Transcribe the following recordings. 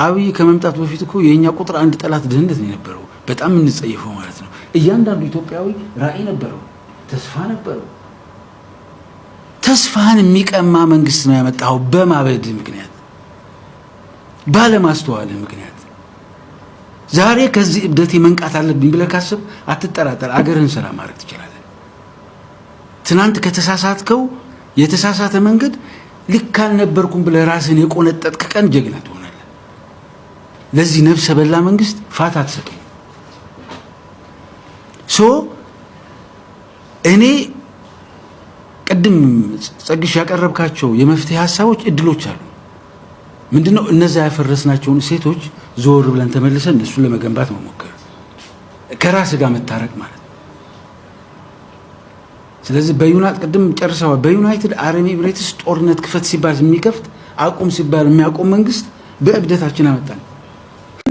አብይ ከመምጣቱ በፊት እኮ የኛ ቁጥር አንድ ጠላት ድህነት ነው የነበረው። በጣም እንጸየፈው ማለት ነው። እያንዳንዱ ኢትዮጵያዊ ራዕይ ነበረው፣ ተስፋ ነበረው። ተስፋን የሚቀማ መንግስት ነው ያመጣው በማበድ ምክንያት፣ ባለማስተዋል ምክንያት። ዛሬ ከዚህ እብደት መንቃት አለብኝ ብለህ ካሰብ አትጠራጠር፣ አገርህን ሰላም ማድረግ ትችላለህ። ትናንት ከተሳሳትከው የተሳሳተ መንገድ ልክ አልነበርኩም ብለህ ራስን የቆነጠጥክ ቀን ጀግና ትሆናለህ። ለዚህ ነፍሰ በላ መንግስት ፋታ አትሰጠው። እኔ ቅድም ጸግሽ ያቀረብካቸው የመፍትሄ ሐሳቦች እድሎች አሉ። ምንድነው እነዛ ያፈረስናቸውን ሴቶች ዞር ብለን ተመልሰን እነሱ ለመገንባት መሞከር፣ ከራስ ጋር መታረቅ ማለት ነው። ስለዚህ ቅድም ጨርሰዋል። በዩናይትድ አረብ ኤሚሬትስ ጦርነት ክፈት ሲባል የሚከፍት አቁም ሲባል የሚያቆም መንግስት በእብደታችን አመጣን።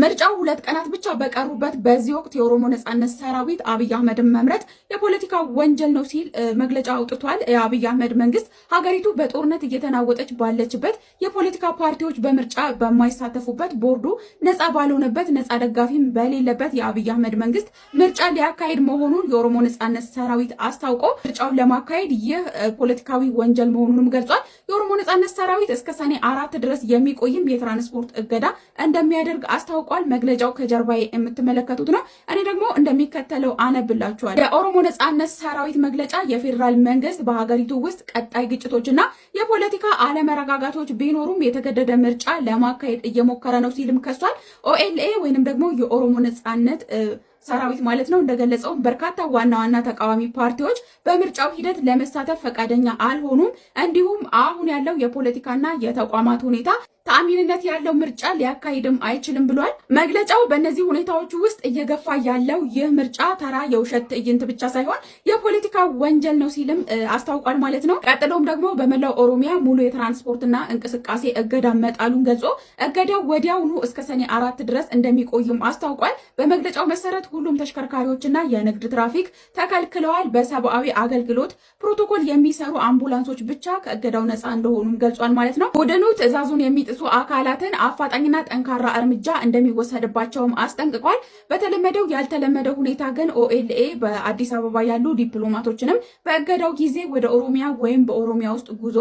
ምርጫው 2 ቀናት ብቻ በቀሩበት በዚህ ወቅት የኦሮሞ ነጻነት ሰራዊት አብይ አህመድን መምረጥ የፖለቲካ ወንጀል ነው ሲል መግለጫ አውጥቷል። የአብይ አህመድ መንግስት ሀገሪቱ በጦርነት እየተናወጠች ባለችበት፣ የፖለቲካ ፓርቲዎች በምርጫ በማይሳተፉበት፣ ቦርዱ ነጻ ባልሆነበት፣ ነጻ ደጋፊም በሌለበት የአብይ አህመድ መንግስት ምርጫ ሊያካሄድ መሆኑን የኦሮሞ ነጻነት ሰራዊት አስታውቆ ምርጫውን ለማካሄድ ይህ ፖለቲካዊ ወንጀል መሆኑንም ገልጿል። የኦሮሞ ነጻነት ሰራዊት እስከ ሰኔ 4 ድረስ የሚቆይም የትራንስፖርት እገዳ እንደሚያደርግ አስታውቋል። መግለጫው ከጀርባዬ የምትመለከቱት ነው። እኔ ደግሞ እንደሚከተለው አነብላችኋል። የኦሮሞ ነጻነት ሰራዊት መግለጫ የፌዴራል መንግስት በሀገሪቱ ውስጥ ቀጣይ ግጭቶችና የፖለቲካ አለመረጋጋቶች ቢኖሩም የተገደደ ምርጫ ለማካሄድ እየሞከረ ነው ሲልም ከሷል። ኦኤልኤ ወይንም ደግሞ የኦሮሞ ነጻነት ሰራዊት ማለት ነው እንደገለጸው በርካታ ዋና ዋና ተቃዋሚ ፓርቲዎች በምርጫው ሂደት ለመሳተፍ ፈቃደኛ አልሆኑም። እንዲሁም አሁን ያለው የፖለቲካና የተቋማት ሁኔታ ተአማኒነት ያለው ምርጫ ሊያካሂድም አይችልም ብሏል። መግለጫው በእነዚህ ሁኔታዎች ውስጥ እየገፋ ያለው ይህ ምርጫ ተራ የውሸት ትዕይንት ብቻ ሳይሆን የፖለቲካ ወንጀል ነው ሲልም አስታውቋል ማለት ነው። ቀጥሎም ደግሞ በመላው ኦሮሚያ ሙሉ የትራንስፖርትና እንቅስቃሴ እገዳ መጣሉን ገልጾ እገዳው ወዲያውኑ እስከ ሰኔ 4 ድረስ እንደሚቆይም አስታውቋል። በመግለጫው መሰረት ሁሉም ተሽከርካሪዎችና የንግድ ትራፊክ ተከልክለዋል። በሰብአዊ አገልግሎት ፕሮቶኮል የሚሰሩ አምቡላንሶች ብቻ ከእገዳው ነፃ እንደሆኑም ገልጿል ማለት ነው። ቡድኑ ትዕዛዙን የሚጥሱ አካላትን አፋጣኝና ጠንካራ እርምጃ እንደሚወሰድባቸውም አስጠንቅቋል። በተለመደው ያልተለመደው ሁኔታ ግን ኦኤልኤ በአዲስ አበባ ያሉ ዲፕሎማቶችንም በእገዳው ጊዜ ወደ ኦሮሚያ ወይም በኦሮሚያ ውስጥ ጉዞ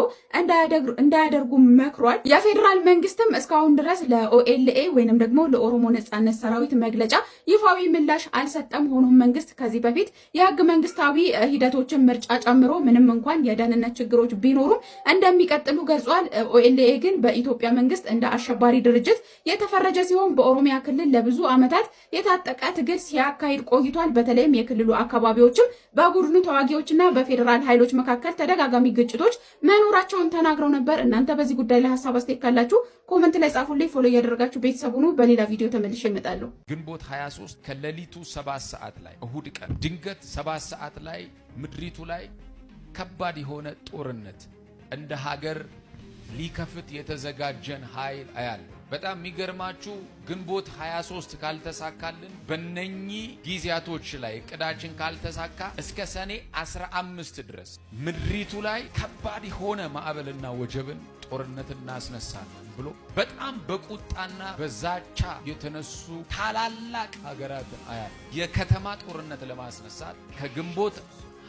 እንዳያደርጉ መክሯል። የፌዴራል መንግስትም እስካሁን ድረስ ለኦኤልኤ ወይንም ደግሞ ለኦሮሞ ነጻነት ሰራዊት መግለጫ ይፋዊ ምላሽ አልሰጠም። ሆኖም መንግስት ከዚህ በፊት የህግ መንግስታዊ ሂደቶችን ምርጫ ጨምሮ ምንም እንኳን የደህንነት ችግሮች ቢኖሩም እንደሚቀጥሉ ገልጿል። ኦኤልኤ ግን በኢትዮጵያ መንግስት እንደ አሸባሪ ድርጅት የተፈረጀ ሲሆን በኦሮሚያ ክልል ለብዙ ዓመታት የታጠቀ ትግል ሲያካሂድ ቆይቷል። በተለይም የክልሉ አካባቢዎችም በቡድኑ ተዋጊዎችና በፌዴራል ኃይሎች መካከል ተደጋጋሚ ግጭቶች መኖራቸውን ተናግረው ነበር። እናንተ በዚህ ጉዳይ ላይ ሀሳብ አስተያየት ካላችሁ ኮመንት ላይ ጻፉልኝ። ፎሎ እያደረጋችሁ ቤተሰብ ሁኑ። በሌላ ቪዲዮ ተመልሼ እመጣለሁ። ግንቦት 23 ከሌሊቱ 7 ሰዓት ላይ እሁድ ቀን ድንገት 7 ሰዓት ላይ ምድሪቱ ላይ ከባድ የሆነ ጦርነት እንደ ሀገር ሊከፍት የተዘጋጀን ኃይል አያለ። በጣም የሚገርማችሁ ግንቦት 23 ካልተሳካልን በእነኚህ ጊዜያቶች ላይ እቅዳችን ካልተሳካ እስከ ሰኔ 15 ድረስ ምድሪቱ ላይ ከባድ የሆነ ማዕበልና ወጀብን ጦርነት እናስነሳለን ብሎ በጣም በቁጣና በዛቻ የተነሱ ታላላቅ ሀገራትን አያለ። የከተማ ጦርነት ለማስነሳት ከግንቦት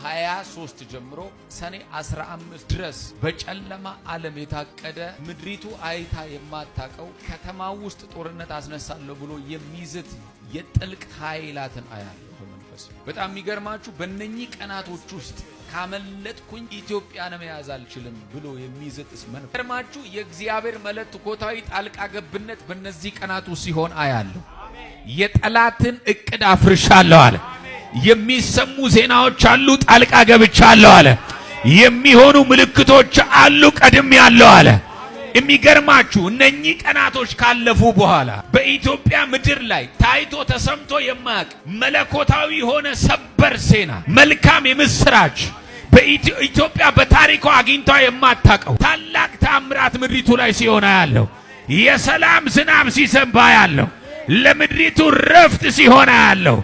23 ጀምሮ ሰኔ 15 ድረስ በጨለማ ዓለም የታቀደ ምድሪቱ አይታ የማታቀው ከተማ ውስጥ ጦርነት አስነሳለሁ ብሎ የሚዝት የጥልቅ ኃይላትን አያለሁ በመንፈስ። በጣም የሚገርማችሁ በእነኚህ ቀናቶች ውስጥ ካመለጥኩኝ ኢትዮጵያን መያዝ አልችልም ብሎ የሚዝትስ መንፈስ ገርማችሁ የእግዚአብሔር መለኮታዊ ጣልቃ ገብነት በእነዚህ ቀናቱ ሲሆን አያለሁ። የጠላትን እቅድ አፍርሻለሁ አለ። የሚሰሙ ዜናዎች አሉ፣ ጣልቃ ገብቻለሁ አለ። የሚሆኑ ምልክቶች አሉ፣ ቀድም ያለው አለ። የሚገርማችሁ እነኚህ ቀናቶች ካለፉ በኋላ በኢትዮጵያ ምድር ላይ ታይቶ ተሰምቶ የማያውቅ መለኮታዊ የሆነ ሰበር ዜና፣ መልካም የምስራች በኢትዮጵያ በታሪኳ አግኝቷ የማታውቀው ታላቅ ተአምራት ምድሪቱ ላይ ሲሆን ያለው የሰላም ዝናብ ሲዘንብ ያለው ለምድሪቱ ረፍት ሲሆን ያለው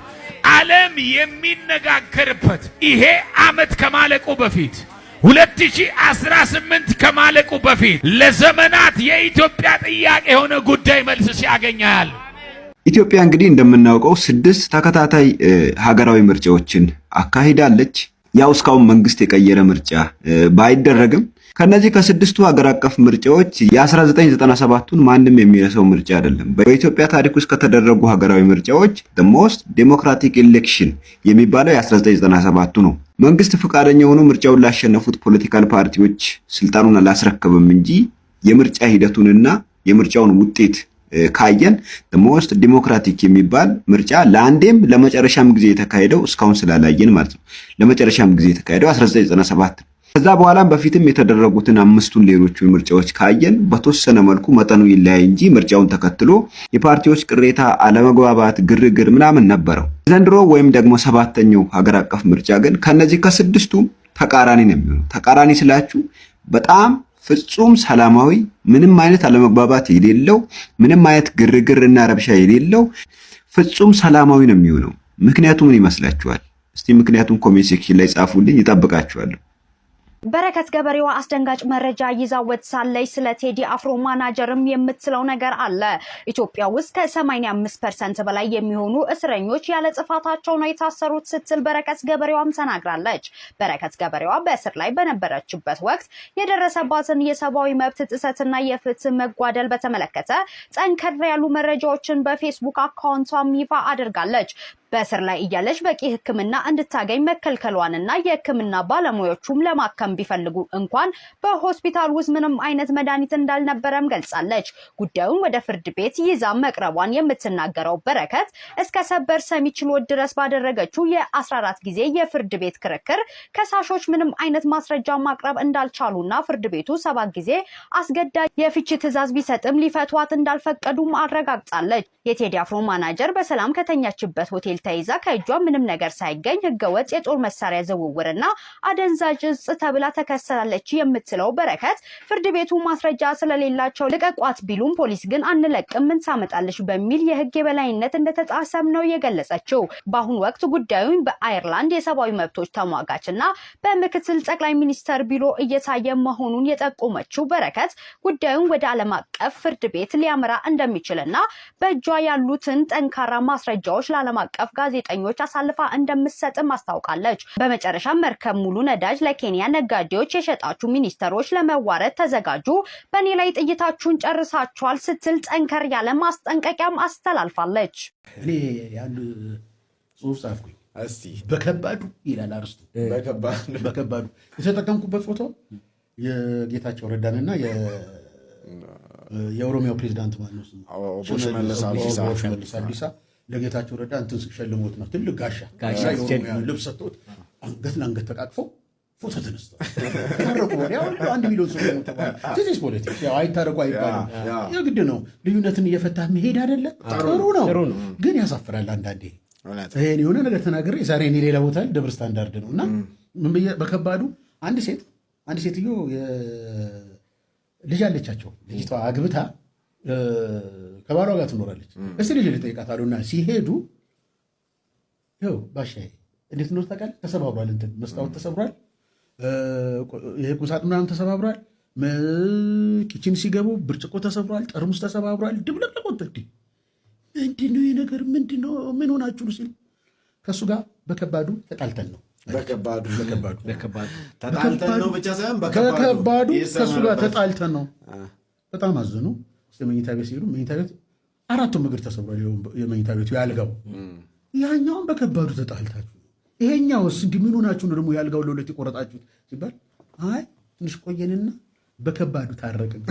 ዓለም የሚነጋገርበት ይሄ ዓመት ከማለቁ በፊት 2018 ከማለቁ በፊት ለዘመናት የኢትዮጵያ ጥያቄ የሆነ ጉዳይ መልስ ሲያገኛል። ኢትዮጵያ እንግዲህ እንደምናውቀው 6 ተከታታይ ሀገራዊ ምርጫዎችን አካሂዳለች። ያው እስካሁን መንግስት የቀየረ ምርጫ ባይደረግም ከነዚህ ከ6ቱ ሀገር አቀፍ ምርጫዎች የ1997ቱን ማንም የሚረሳው ምርጫ አይደለም። በኢትዮጵያ ታሪክ ውስጥ ከተደረጉ ሀገራዊ ምርጫዎች the most democratic election የሚባለው የ1997ቱ ነው። መንግስት ፈቃደኛ ሆኖ ምርጫውን ላሸነፉት ፖለቲካል ፓርቲዎች ስልጣኑን አላስረከበም እንጂ የምርጫ ሂደቱንና የምርጫውን ውጤት ካየን the most democratic የሚባል ምርጫ ለአንዴም ለመጨረሻም ጊዜ የተካሄደው እስካሁን ስላላየን ማለት ነው። ለመጨረሻም ጊዜ የተካሄደው 1997 ከዛ በኋላም በፊትም የተደረጉትን 5ቱን ሌሎቹን ምርጫዎች ካየን በተወሰነ መልኩ መጠኑ ይለያይ እንጂ ምርጫውን ተከትሎ የፓርቲዎች ቅሬታ፣ አለመግባባት፣ ግርግር ምናምን ነበረው። ዘንድሮ ወይም ደግሞ 7ኛው ሀገር አቀፍ ምርጫ ግን ከነዚህ ከ6ቱ ተቃራኒ ነው የሚሆነው። ተቃራኒ ስላችሁ በጣም ፍጹም ሰላማዊ፣ ምንም አይነት አለመግባባት የሌለው፣ ምንም አይነት ግርግርና ረብሻ የሌለው ፍጹም ሰላማዊ ነው የሚሆነው። ምክንያቱ ምን ይመስላችኋል? እስቲ ምክንያቱም ኮሜንት ሴክሽን ላይ ጻፉልኝ፣ ይጠብቃችኋለሁ። በረከት ገበሬዋ አስደንጋጭ መረጃ ይዛ ወጥታለች። ስለ ቴዲ አፍሮ ማናጀርም የምትለው ነገር አለ። ኢትዮጵያ ውስጥ ከ85% በላይ የሚሆኑ እስረኞች ያለ ጥፋታቸው ነው የታሰሩት ስትል በረከት ገበሬዋም ተናግራለች። በረከት ገበሬዋ በእስር ላይ በነበረችበት ወቅት የደረሰባትን የሰብአዊ መብት ጥሰትና የፍትህ መጓደል በተመለከተ ጠንከር ያሉ መረጃዎችን በፌስቡክ አካውንቷም ይፋ አድርጋለች። በእስር ላይ እያለች በቂ ሕክምና እንድታገኝ መከልከሏንና የሕክምና ባለሙያዎቹም ለማከም ቢፈልጉ እንኳን በሆስፒታል ውስጥ ምንም አይነት መድኃኒት እንዳልነበረም ገልጻለች። ጉዳዩን ወደ ፍርድ ቤት ይዛ መቅረቧን የምትናገረው በረከት እስከ ሰበር ሰሚ ችሎት ድረስ ባደረገችው የ14 ጊዜ የፍርድ ቤት ክርክር ከሳሾች ምንም አይነት ማስረጃ ማቅረብ እንዳልቻሉና ፍርድ ቤቱ 7 ጊዜ አስገዳጅ የፍቺ ትዕዛዝ ቢሰጥም ሊፈቷት እንዳልፈቀዱም አረጋግጣለች። የቴዲ አፍሮ ማናጀር በሰላም ከተኛችበት ሆቴል ተይዛ ከእጇ ምንም ነገር ሳይገኝ ህገወጥ የጦር መሳሪያ ዝውውርና አደንዛዥ እጽ ተብላ ተከሰሳለች የምትለው በረከት ፍርድ ቤቱ ማስረጃ ስለሌላቸው ልቀቋት ቢሉም ፖሊስ ግን አንለቅም ምን ታመጣለች በሚል የህግ የበላይነት እንደተጣሰም ነው የገለጸችው። በአሁኑ ወቅት ጉዳዩን በአየርላንድ የሰብአዊ መብቶች ተሟጋችና በምክትል ጠቅላይ ሚኒስተር ቢሮ እየታየ መሆኑን የጠቆመችው በረከት ጉዳዩን ወደ ዓለም አቀፍ ፍርድ ቤት ሊያመራ እንደሚችልና በእጇ ያሉትን ጠንካራ ማስረጃዎች ለዓለም አቀፍ ጋዜጠኞች አሳልፋ እንደምትሰጥም አስታውቃለች። በመጨረሻ መርከብ ሙሉ ነዳጅ ለኬንያ ነጋዴዎች የሸጣችሁ ሚኒስተሮች ለመዋረድ ተዘጋጁ፣ በእኔ ላይ ጥይታችሁን ጨርሳችኋል ስትል ጠንከር ያለ ማስጠንቀቂያም አስተላልፋለች። እኔ ያን ጽሑፍ ጻፍኩኝ። እስቲ በከባዱ ይላል አርስቱ። በከባዱ የተጠቀምኩበት ፎቶ የጌታቸው ረዳንና የኦሮሚያው ፕሬዝዳንት ማለት ነው ሽመልስ አብዲሳ ለጌታቸው ረዳ እንትን ሸልሞት ነው ትልቅ ጋሻ የኦሮሚያ ልብስ ሰጥቶት አንገት ለአንገት ተቃቅፈው ፎቶ ተነስተው ታረቁ። ወዲያው 1 ሚሊዮን ሰው ነው ተባለ። ዚስ ፖለቲክስ ያው አይታረቁ አይባልም። የግድ ነው ልዩነትን እየፈታ መሄድ አይደለ? ጥሩ ነው ግን ያሳፍራል አንዳንዴ። ይሄን የሆነ ነገር ተናግሬ ዛሬ እኔ ሌላ ቦታ ደብር ስታንዳርድ ነውና ምን በከባዱ አንድ ሴትዮ ልጅ አለቻቸው። ልጅቷ አግብታ ከባሏ ጋር ትኖራለች። እስቲ ልጅ ልጠይቃት አሉና ሲሄዱ ይኸው ባሻዬ እንዴት ነው ታውቃለህ? ተሰባብሯል፣ እንትን መስታወት ተሰብሯል፣ የቁሳጥ ምናምን ተሰባብሯል፣ ኪችን ሲገቡ ብርጭቆ ተሰብሯል፣ ጠርሙስ ተሰባብሯል። ድብለቅለቆት ምንድነው ይሄ ነገር? ምንድነው ምን ሆናችሁ ነው ሲል ከሱ ጋር በከባዱ ተጣልተን ነው። በከባዱ ተጣልተን ነው ብቻ ሳይሆን በከባዱ ከሱ ጋር ተጣልተን ነው። በጣም አዘኑ። የመኝታ ቤት ሲሄዱ መኝታ ቤት 4ቱም እግር ተሰብሯል። የመኝታ ቤቱ ያልጋው ያኛውን በከባዱ ተጣልታችሁ ይሄኛውስ እንዲህ ምን ሆናችሁ ነው ደግሞ ያልጋው ለሁለት የቆረጣችሁት ሲባል አይ ትንሽ ቆየንና በከባዱ ታረቅን።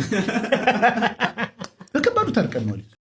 በከባዱ ታርቀን ነው።